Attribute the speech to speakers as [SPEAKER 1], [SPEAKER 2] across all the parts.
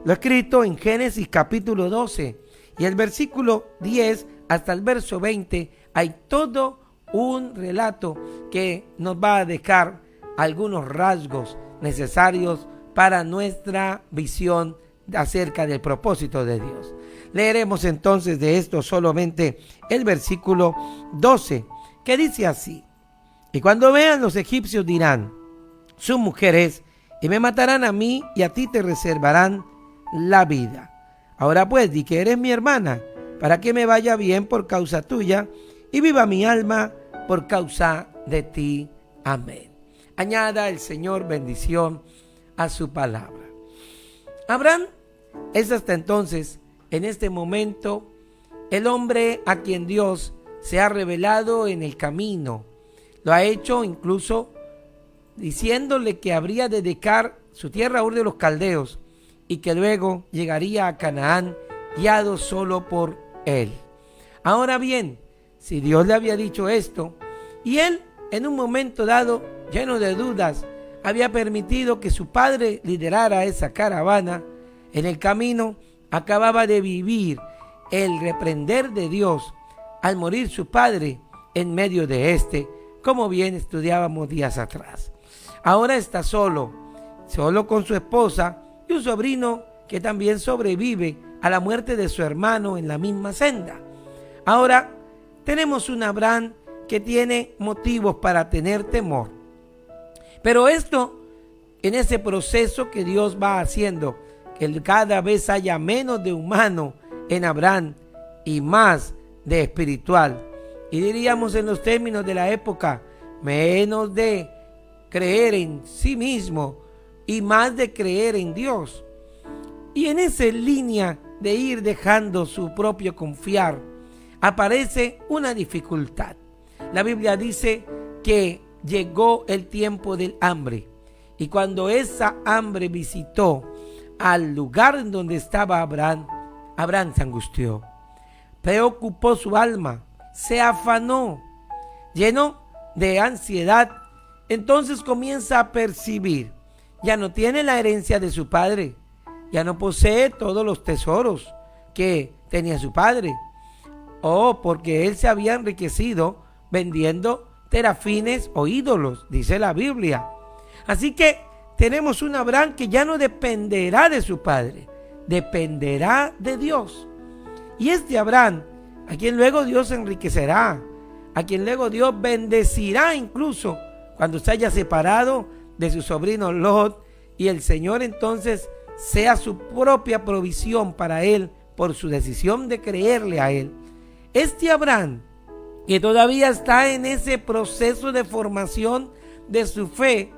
[SPEAKER 1] lo escrito en Génesis capítulo 12 y el versículo 10 hasta el verso 20, hay todo un relato que nos va a dejar algunos rasgos necesarios para nuestra visión acerca del propósito de Dios. Leeremos entonces de esto solamente el versículo 12, que dice así: y cuando vean los egipcios dirán, sus mujeres, y me matarán a mí, y a ti te reservarán la vida. Ahora pues, di que eres mi hermana, para que me vaya bien por causa tuya, y viva mi alma por causa de ti. Amén. Añada el Señor bendición a su palabra. Abraham es hasta entonces, en este momento, el hombre a quien Dios se ha revelado en el camino. Lo ha hecho incluso diciéndole que habría de dejar su tierra Ur de los Caldeos y que luego llegaría a Canaán guiado solo por él. Ahora bien, si Dios le había dicho esto y él en un momento dado, lleno de dudas, había permitido que su padre liderara esa caravana, en el camino acababa de vivir el reprender de Dios al morir su padre en medio de como bien estudiábamos días atrás. Ahora está solo con su esposa y un sobrino que también sobrevive a la muerte de su hermano en la misma senda. Ahora tenemos un Abraham que tiene motivos para tener temor. Pero esto, en ese proceso que Dios va haciendo, que cada vez haya menos de humano en Abraham y más de espiritual. Y diríamos en los términos de la época, menos de creer en sí mismo y más de creer en Dios. Y en esa línea de ir dejando su propio confiar, aparece una dificultad. La Biblia dice que llegó el tiempo del hambre. Y cuando esa hambre visitó al lugar en donde estaba Abraham, Abraham se angustió, preocupó su alma, se afanó, lleno de ansiedad. Entonces comienza a percibir, ya no tiene la herencia de su padre, ya no posee todos los tesoros que tenía su padre, porque él se había enriquecido vendiendo terafines o ídolos, dice la Biblia. Así que tenemos un Abraham que ya no dependerá de su padre, dependerá de Dios. Y este Abraham, a quien luego Dios enriquecerá, a quien luego Dios bendecirá incluso cuando se haya separado de su sobrino Lot, y el Señor entonces sea su propia provisión para él por su decisión de creerle a él. Este Abraham, que todavía está en ese proceso de formación de su fe,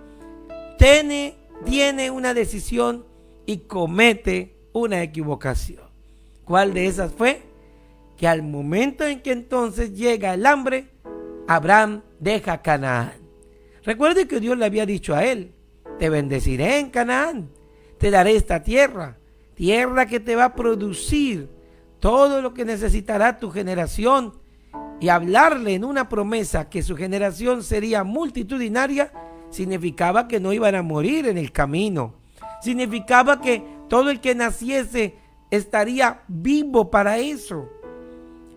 [SPEAKER 1] tiene una decisión y comete una equivocación. ¿Cuál de esas fue? Que al momento en que entonces llega el hambre, Abraham deja Canaán. Recuerde que Dios le había dicho a él: te bendeciré en Canaán, te daré esta tierra que te va a producir todo lo que necesitará tu generación. Y hablarle en una promesa que su generación sería multitudinaria, significaba que no iban a morir en el camino. Significaba que todo el que naciese estaría vivo para eso.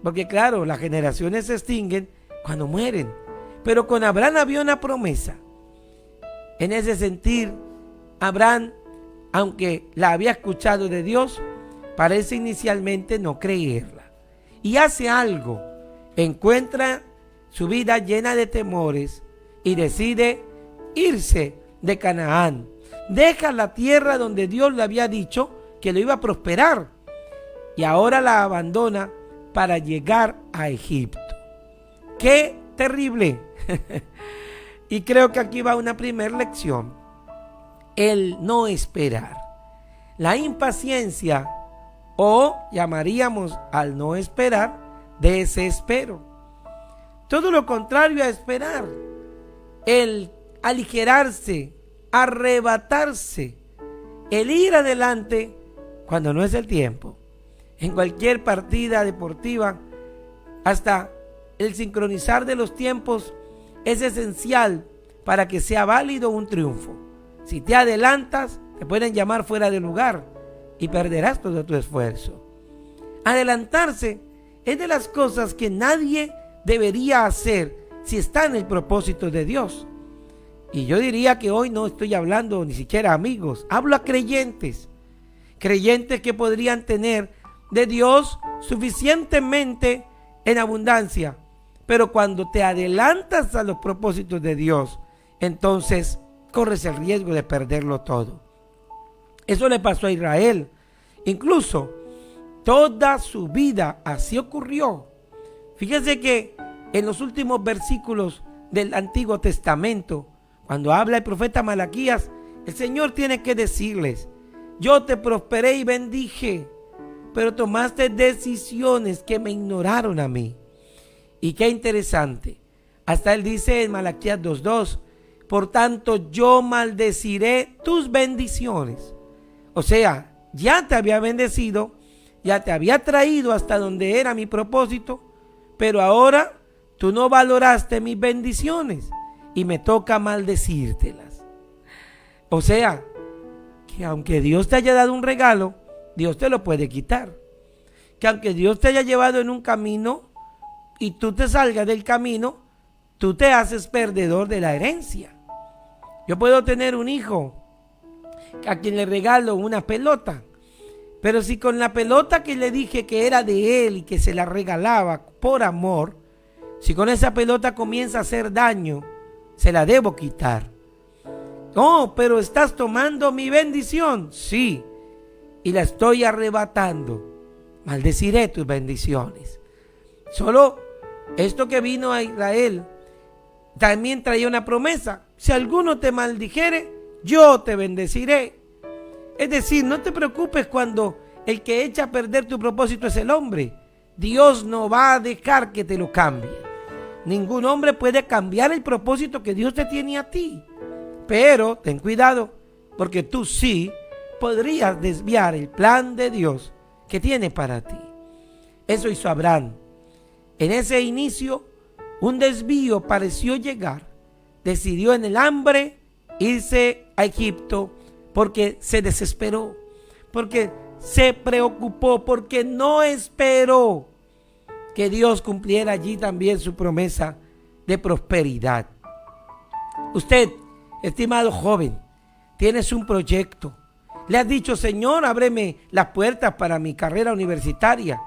[SPEAKER 1] Porque claro, las generaciones se extinguen cuando mueren. Pero con Abraham había una promesa. En ese sentir, Abraham, aunque la había escuchado de Dios, parece inicialmente no creerla. Y hace algo. Encuentra su vida llena de temores y decide irse de Canaán. Deja la tierra donde Dios le había dicho que lo iba a prosperar, y ahora la abandona para llegar a Egipto. ¡Qué terrible! Y creo que aquí va una primera lección: el no esperar. La impaciencia, o llamaríamos al no esperar, desespero. Todo lo contrario a esperar. El aligerarse, arrebatarse, el ir adelante cuando no es el tiempo. En cualquier partida deportiva, hasta el sincronizar de los tiempos es esencial para que sea válido un triunfo. Si te adelantas, te pueden llamar fuera de lugar y perderás todo tu esfuerzo. Adelantarse es de las cosas que nadie debería hacer si está en el propósito de Dios. Y yo diría que hoy no estoy hablando ni siquiera a amigos, hablo a creyentes. Creyentes que podrían tener de Dios suficientemente en abundancia. Pero cuando te adelantas a los propósitos de Dios, entonces corres el riesgo de perderlo todo. Eso le pasó a Israel. Incluso toda su vida así ocurrió. Fíjese que en los últimos versículos del Antiguo Testamento, cuando habla el profeta Malaquías, el Señor tiene que decirles: yo te prosperé y bendije, pero tomaste decisiones que me ignoraron a mí. Y qué interesante. Hasta él dice en Malaquías 2:2, por tanto yo maldeciré tus bendiciones. O sea, ya te había bendecido, ya te había traído hasta donde era mi propósito, pero ahora tú no valoraste mis bendiciones y me toca maldecírtelas. O sea, que aunque Dios te haya dado un regalo, Dios te lo puede quitar. Que aunque Dios te haya llevado en un camino y tú te salgas del camino, tú te haces perdedor de la herencia. Yo puedo tener un hijo a quien le regalo una pelota, pero si con la pelota que le dije que era de él y que se la regalaba por amor, si con esa pelota comienza a hacer daño, se la debo quitar. No, pero estás tomando mi bendición. Sí, y la estoy arrebatando. Maldeciré tus bendiciones. Solo esto que vino a Israel también traía una promesa: si alguno te maldijere, yo te bendeciré. Es decir, no te preocupes cuando el que echa a perder tu propósito es el hombre. Dios no va a dejar que te lo cambie. Ningún hombre puede cambiar el propósito que Dios te tiene a ti. Pero ten cuidado, porque tú sí podrías desviar el plan de Dios que tiene para ti. Eso hizo Abraham. En ese inicio, un desvío pareció llegar. Decidió en el hambre irse a Egipto porque se desesperó, porque se preocupó, porque no esperó que Dios cumpliera allí también su promesa de prosperidad. Usted, estimado joven, tienes un proyecto. Le has dicho: Señor, ábreme las puertas para mi carrera universitaria.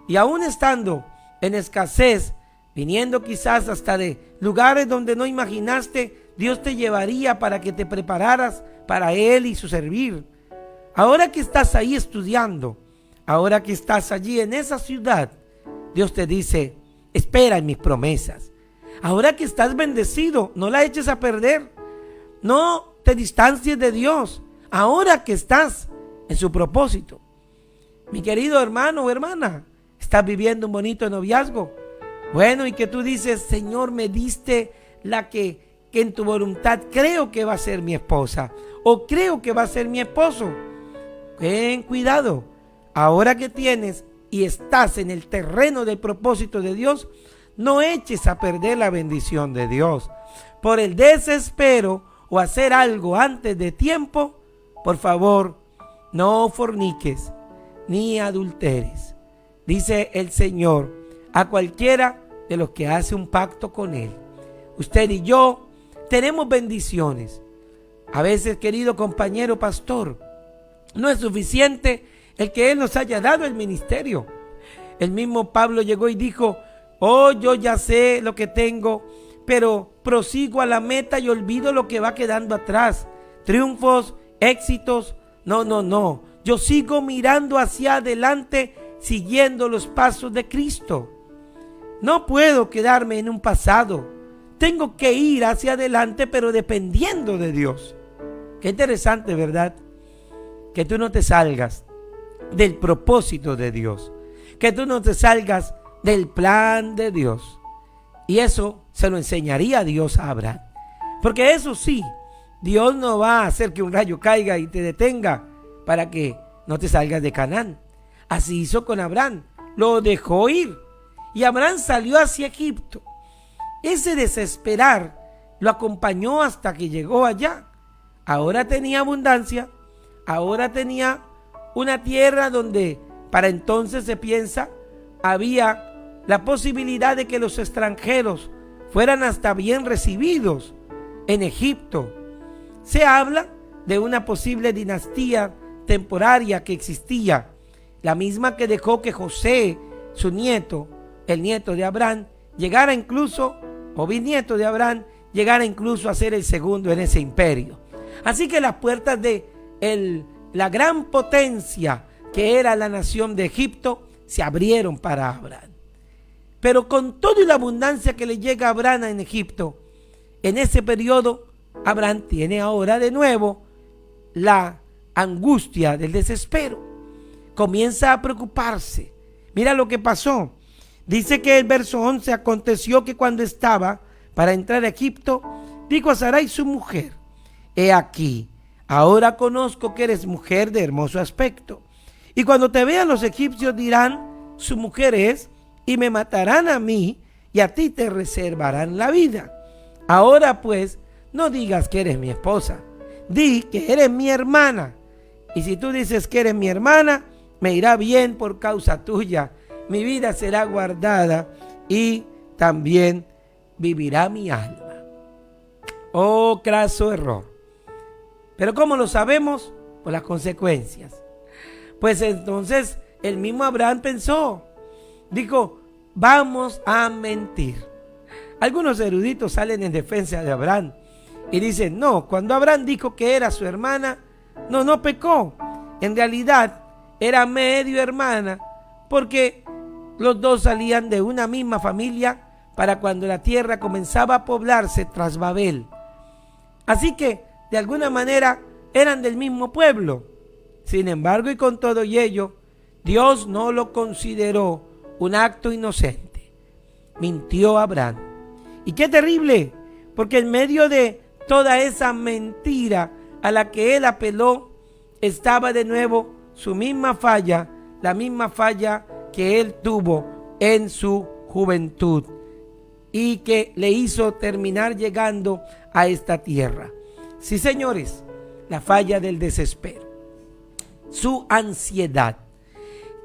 [SPEAKER 1] Y aún estando en escasez, viniendo quizás hasta de lugares donde no imaginaste, Dios te llevaría para que te prepararas para Él y su servir. Ahora que estás ahí estudiando, ahora que estás allí en esa ciudad, Dios te dice: espera en mis promesas. Ahora que estás bendecido, no la eches a perder. No te distancies de Dios. Ahora que estás en su propósito. Mi querido hermano o hermana, estás viviendo un bonito noviazgo. Bueno, y que tú dices: Señor, me diste la que en tu voluntad creo que va a ser mi esposa, o creo que va a ser mi esposo. Ten cuidado. Ahora que tienes y estás en el terreno del propósito de Dios, no eches a perder la bendición de Dios por el desespero o hacer algo antes de tiempo. Por favor, no forniques ni adulteres. Dice el Señor a cualquiera de los que hace un pacto con Él. Usted y yo tenemos bendiciones. A veces, querido compañero pastor, no es suficiente el que Él nos haya dado el ministerio. El mismo Pablo llegó y dijo: oh, yo ya sé lo que tengo, pero prosigo a la meta y olvido lo que va quedando atrás. Triunfos, éxitos, no. Yo sigo mirando hacia adelante, siguiendo los pasos de Cristo. No puedo quedarme en un pasado. Tengo que ir hacia adelante, pero dependiendo de Dios. Qué interesante, ¿verdad? Que tú no te salgas del propósito de Dios. Que tú no te salgas del plan de Dios. Y eso se lo enseñaría Dios a Abraham. Porque eso sí, Dios no va a hacer que un rayo caiga y te detenga para que no te salgas de Canaán. Así hizo con Abraham. Lo dejó ir. Y Abraham salió hacia Egipto. Ese desesperar lo acompañó hasta que llegó allá. Ahora tenía abundancia. Ahora tenía una tierra donde para entonces se piensa había la posibilidad de que los extranjeros fueran hasta bien recibidos en Egipto. Se habla de una posible dinastía temporaria que existía, la misma que dejó que José, su nieto, el nieto de Abraham, llegara incluso, o bisnieto de Abraham, llegara incluso a ser el segundo en ese imperio. Así que las puertas de la gran potencia que era la nación de Egipto se abrieron para Abraham. Pero con toda la abundancia que le llega a Abraham en Egipto, en ese periodo, Abraham tiene ahora de nuevo la angustia del desespero. Comienza a preocuparse. Mira lo que pasó. Dice que el verso 11, aconteció que cuando estaba para entrar a Egipto, dijo a Sarai su mujer: he aquí, ahora conozco que eres mujer de hermoso aspecto. Y cuando te vean los egipcios dirán, su mujer es, y me matarán a mí, y a ti te reservarán la vida. Ahora pues, no digas que eres mi esposa, di que eres mi hermana. Y si tú dices que eres mi hermana, me irá bien por causa tuya. Mi vida será guardada y también vivirá mi alma. Oh, craso error. Pero ¿cómo lo sabemos? Por las consecuencias. Pues entonces el mismo Abraham pensó, dijo, vamos a mentir. Algunos eruditos salen en defensa de Abraham y dicen, no, cuando Abraham dijo que era su hermana, no pecó. En realidad era medio hermana, porque los dos salían de una misma familia para cuando la tierra comenzaba a poblarse tras Babel. Así que, de alguna manera, eran del mismo pueblo. Sin embargo, y con todo y ello, Dios no lo consideró un acto inocente. Mintió Abraham. Y qué terrible, porque en medio de toda esa mentira a la que él apeló, estaba de nuevo su misma falla, la misma falla que él tuvo en su juventud y que le hizo terminar llegando a esta tierra. Sí, señores, la falla del desespero, su ansiedad.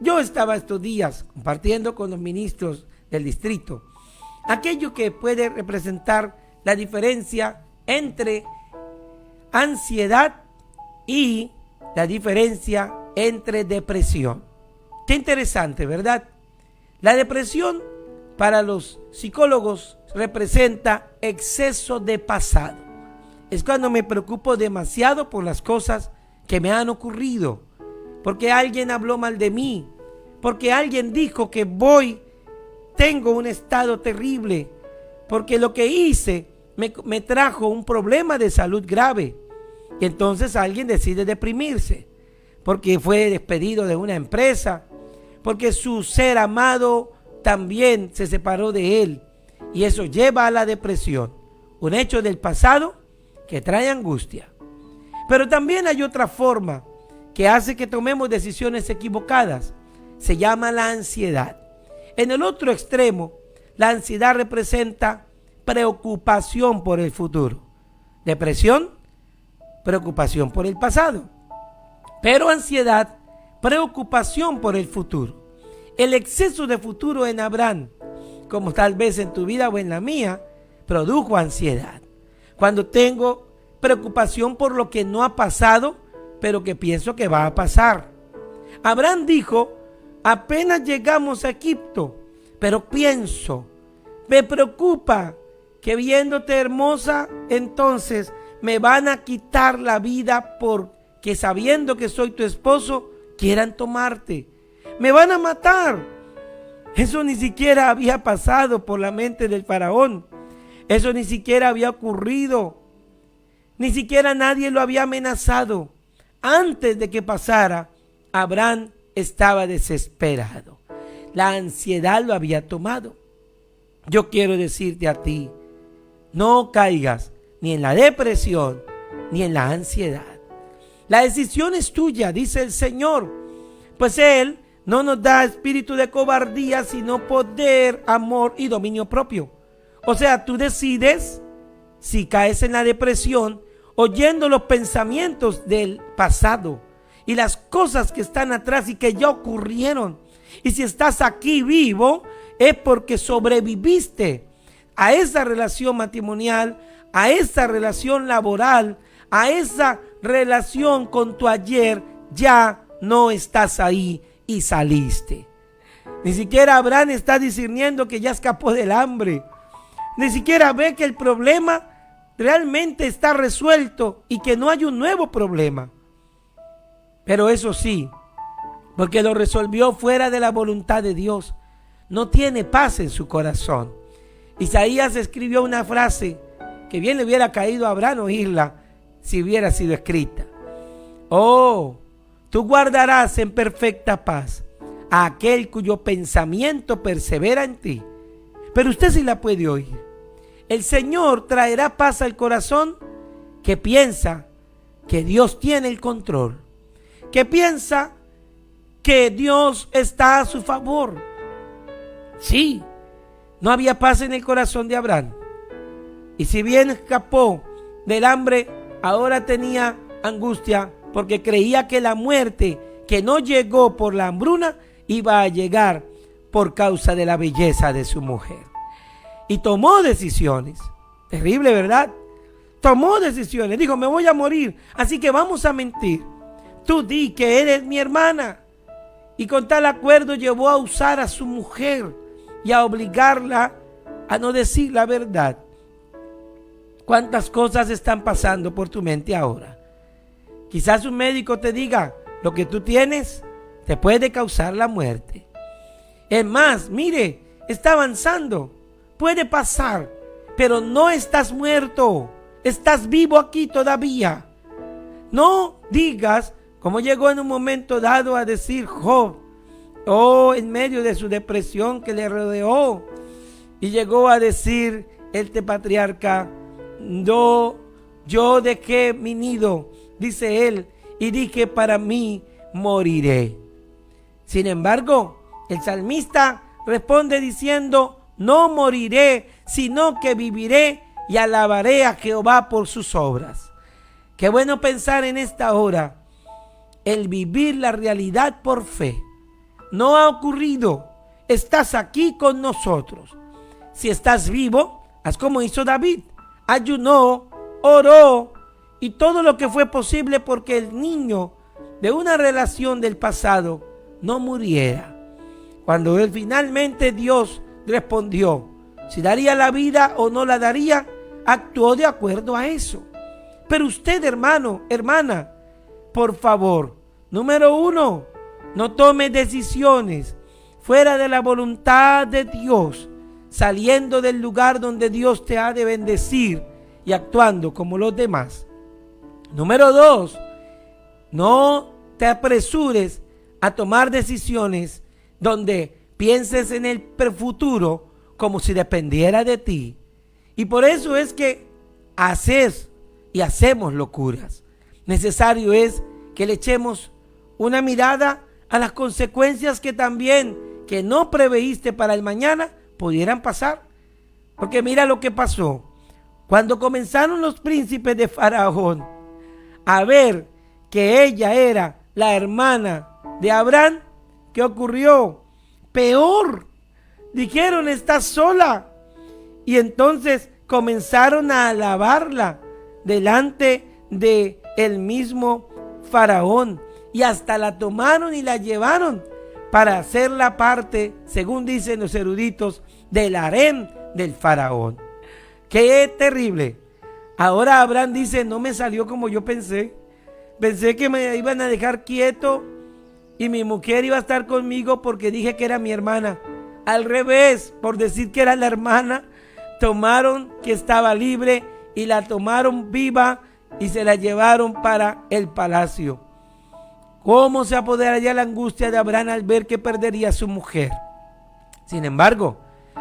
[SPEAKER 1] Yo estaba estos días compartiendo con los ministros del distrito aquello que puede representar la diferencia entre ansiedad y la diferencia entre depresión. Qué interesante, ¿verdad? La depresión para los psicólogos representa exceso de pasado. Es cuando me preocupo demasiado por las cosas que me han ocurrido, porque alguien habló mal de mí, porque alguien dijo que tengo un estado terrible, porque lo que hice me trajo un problema de salud grave. Y entonces alguien decide deprimirse, porque fue despedido de una empresa, porque su ser amado también se separó de él. Y eso lleva a la depresión, un hecho del pasado que trae angustia. Pero también hay otra forma que hace que tomemos decisiones equivocadas. Se llama la ansiedad. En el otro extremo, la ansiedad representa preocupación por el futuro. Depresión, preocupación por el pasado. Pero ansiedad, preocupación por el futuro. El exceso de futuro en Abraham, como tal vez en tu vida o en la mía, produjo ansiedad. Cuando tengo preocupación por lo que no ha pasado, pero que pienso que va a pasar. Abraham dijo, apenas llegamos a Egipto, pero me preocupa que viéndote hermosa, entonces me van a quitar la vida porque sabiendo que soy tu esposo, quieran tomarte. Me van a matar. Eso ni siquiera había pasado por la mente del faraón. Eso ni siquiera había ocurrido. Ni siquiera nadie lo había amenazado. Antes de que pasara, Abraham estaba desesperado. La ansiedad lo había tomado. Yo quiero decirte a ti, no caigas ni en la depresión ni en la ansiedad. La decisión es tuya, dice el Señor, pues Él no nos da espíritu de cobardía, sino poder, amor y dominio propio. O sea, tú decides si caes en la depresión oyendo los pensamientos del pasado y las cosas que están atrás y que ya ocurrieron. Y si estás aquí vivo, es porque sobreviviste a esa relación matrimonial, a esa relación laboral, a esa relación con tu ayer. Ya no estás ahí y saliste. Ni siquiera Abraham está discerniendo que ya escapó del hambre. Ni siquiera ve que el problema realmente está resuelto y que no hay un nuevo problema. Pero eso sí, porque lo resolvió fuera de la voluntad de Dios, no tiene paz en su corazón. Isaías escribió una frase que bien le hubiera caído a Abraham oírla si hubiera sido escrita. Oh, tú guardarás en perfecta paz a aquel cuyo pensamiento persevera en ti. Pero usted sí la puede oír. El Señor traerá paz al corazón que piensa que Dios tiene el control, que piensa que Dios está a su favor. Sí, no había paz en el corazón de Abraham. Y si bien escapó del hambre, ahora tenía angustia porque creía que la muerte que no llegó por la hambruna iba a llegar por causa de la belleza de su mujer. Y tomó decisiones. Terrible, ¿verdad? Tomó decisiones. Dijo, me voy a morir, así que vamos a mentir. Tú di que eres mi hermana. Y con tal acuerdo llevó a usar a su mujer y a obligarla a no decir la verdad. ¿Cuántas cosas están pasando por tu mente ahora? Quizás un médico te diga, lo que tú tienes te puede causar la muerte. Es más, mire, está avanzando. Puede pasar, pero no estás muerto. Estás vivo aquí todavía. No digas, como llegó en un momento dado a decir Job, en medio de su depresión que le rodeó, y llegó a decir este patriarca, yo dejé mi nido, dice él, y dije, para mí moriré. Sin embargo, el salmista responde diciendo, no moriré, sino que viviré y alabaré a Jehová por sus obras. Qué bueno pensar en esta hora, el vivir la realidad por fe. No ha ocurrido, estás aquí con nosotros. Si estás vivo, haz como hizo David, ayunó, oró y todo lo que fue posible porque el niño de una relación del pasado no muriera. Cuando él finalmente Dios respondió si daría la vida o no la daría, actuó de acuerdo a eso. Pero usted, hermano, hermana, por favor, número 1, no tome decisiones fuera de la voluntad de Dios, saliendo del lugar donde Dios te ha de bendecir y actuando como los demás. Número 2, no te apresures a tomar decisiones donde pienses en el futuro como si dependiera de ti. Y por eso es que haces y hacemos locuras. Necesario es que le echemos una mirada a las consecuencias que también, que no preveíste para el mañana, pudieran pasar. Porque mira lo que pasó. Cuando comenzaron los príncipes de Faraón a ver que ella era la hermana de Abraham, ¿qué ocurrió? Peor. Dijeron, está sola. Y entonces comenzaron a alabarla delante de el mismo Faraón. Y hasta la tomaron y la llevaron para hacerla parte, según dicen los eruditos, del harem del Faraón. ¡Qué terrible! Ahora Abraham dice, no me salió como yo pensé. Pensé que me iban a dejar quieto y mi mujer iba a estar conmigo porque dije que era mi hermana. Al revés, por decir que era la hermana, tomaron que estaba libre y la tomaron viva y se la llevaron para el palacio. ¿Cómo se apoderaría la angustia de Abraham al ver que perdería a su mujer? Sin embargo,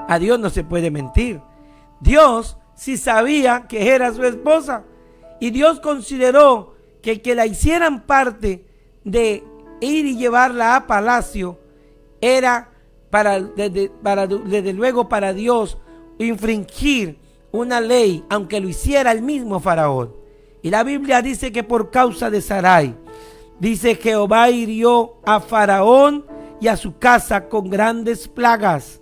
[SPEAKER 1] a Dios no se puede mentir. Dios sí sabía que era su esposa y Dios consideró que el que la hicieran parte de ir y llevarla a palacio era desde luego para Dios infringir una ley, aunque lo hiciera el mismo Faraón. Y la Biblia dice que por causa de Sarai, Dice: Jehová hirió a Faraón y a su casa con grandes plagas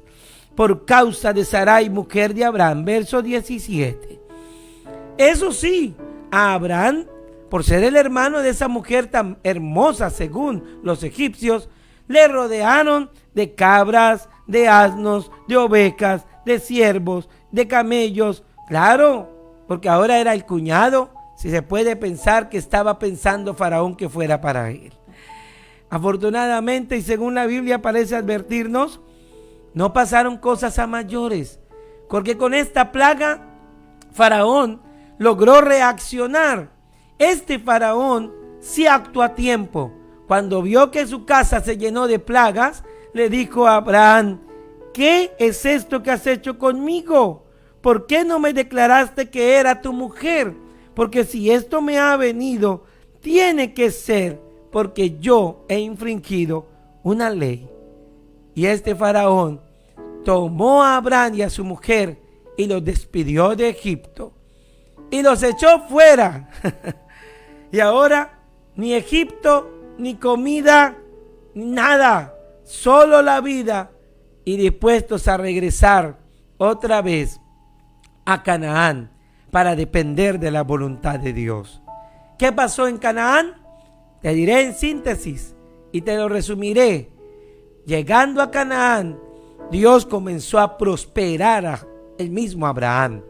[SPEAKER 1] por causa de Sarai, mujer de Abraham. Verso 17. Eso sí, a Abraham, por ser el hermano de esa mujer tan hermosa según los egipcios, le rodearon de cabras, de asnos, de ovejas, de siervos, de camellos. Claro, porque ahora era el cuñado. Si se puede pensar que estaba pensando Faraón que fuera para él. Afortunadamente, y según la Biblia parece advertirnos, no pasaron cosas a mayores, porque con esta plaga Faraón logró reaccionar. Este Faraón sí actuó a tiempo. Cuando vio que su casa se llenó de plagas, le dijo a Abraham: ¿qué es esto que has hecho conmigo? ¿Por qué no me declaraste que era tu mujer? Porque si esto me ha venido, tiene que ser porque yo he infringido una ley. Y este Faraón tomó a Abraham y a su mujer y los despidió de Egipto y los echó fuera. Y ahora ni Egipto, ni comida, ni nada, solo la vida, y dispuestos a regresar otra vez a Canaán para depender de la voluntad de Dios. ¿Qué pasó en Canaán? Te diré en síntesis y te lo resumiré. Llegando a Canaán, Dios comenzó a prosperar a el mismo Abraham.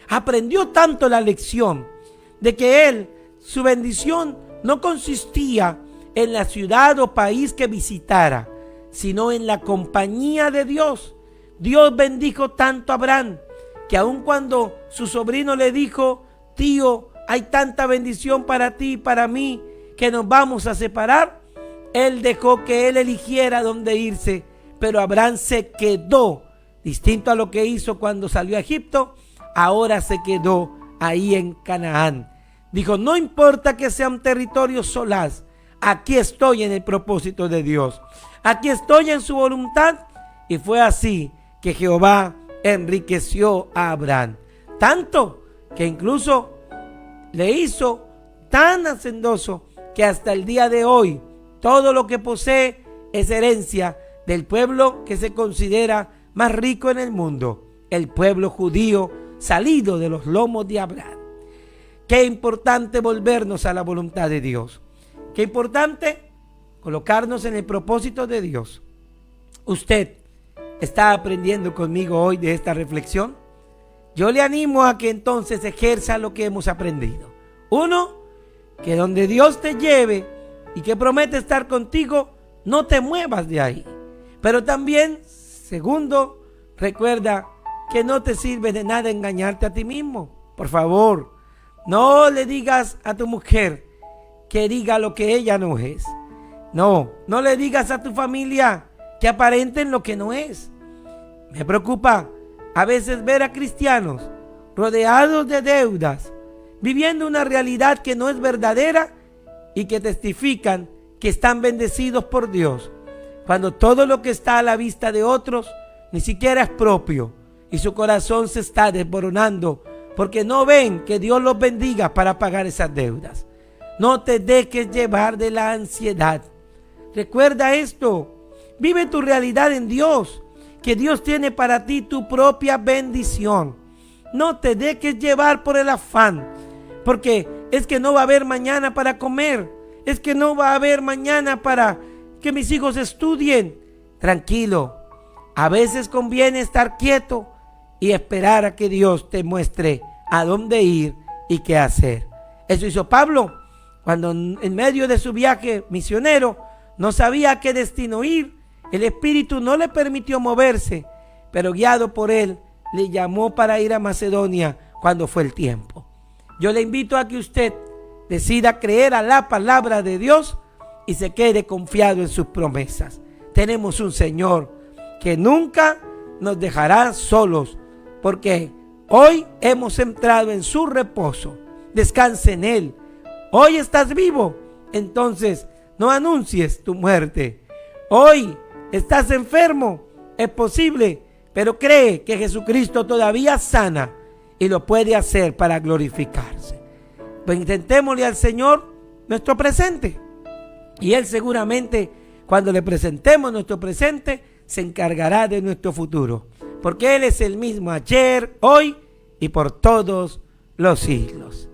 [SPEAKER 1] Aprendió tanto la lección de que él, su bendición no consistía en la ciudad o país que visitara, sino en la compañía de Dios. Dios bendijo tanto a Abraham que aun cuando su sobrino le dijo: tío, hay tanta bendición para ti y para mí que nos vamos a separar, él dejó que él eligiera dónde irse, pero Abraham se quedó, distinto a lo que hizo cuando salió a Egipto. Ahora se quedó ahí en Canaán. Dijo: no importa que sea un territorio solaz, aquí estoy en el propósito de Dios, aquí estoy en su voluntad. Y fue así que Jehová enriqueció a Abraham, tanto que incluso le hizo tan hacendoso que hasta el día de hoy todo lo que posee es herencia del pueblo que se considera más rico en el mundo, el pueblo judío salido de los lomos de Abraham. Qué importante volvernos a la voluntad de Dios. Qué importante colocarnos en el propósito de Dios. Usted está aprendiendo conmigo hoy de esta reflexión. Yo le animo a que entonces ejerza lo que hemos aprendido. Uno, que donde Dios te lleve y que promete estar contigo, no te muevas de ahí. Pero también, segundo, recuerda que no te sirve de nada engañarte a ti mismo. Por favor, no le digas a tu mujer que diga lo que ella no es. No le digas a tu familia que aparenten lo que no es. Me preocupa a veces ver a cristianos rodeados de deudas, viviendo una realidad que no es verdadera y que testifican que están bendecidos por Dios, cuando todo lo que está a la vista de otros ni siquiera es propio, y su corazón se está desboronando porque no ven que Dios los bendiga para pagar esas deudas. No te dejes llevar de la ansiedad. Recuerda esto: vive tu realidad en Dios, que Dios tiene para ti tu propia bendición. No te dejes llevar por el afán, porque es que no va a haber mañana para comer, es que no va a haber mañana para que mis hijos estudien. Tranquilo, a veces conviene estar quieto y esperar a que Dios te muestre a dónde ir y qué hacer. Eso hizo Pablo cuando en medio de su viaje misionero no sabía a qué destino ir. El Espíritu no le permitió moverse, pero guiado por él, le llamó para ir a Macedonia cuando fue el tiempo. Yo le invito a que usted decida creer a la palabra de Dios y se quede confiado en sus promesas. Tenemos un Señor que nunca nos dejará solos, porque hoy hemos entrado en su reposo. Descanse en Él. Hoy estás vivo, entonces no anuncies tu muerte. Hoy estás enfermo, es posible, pero cree que Jesucristo todavía sana y lo puede hacer para glorificarse. Pues intentémosle al Señor nuestro presente. Y Él seguramente, cuando le presentemos nuestro presente, se encargará de nuestro futuro. Porque Él es el mismo ayer, hoy y por todos los siglos.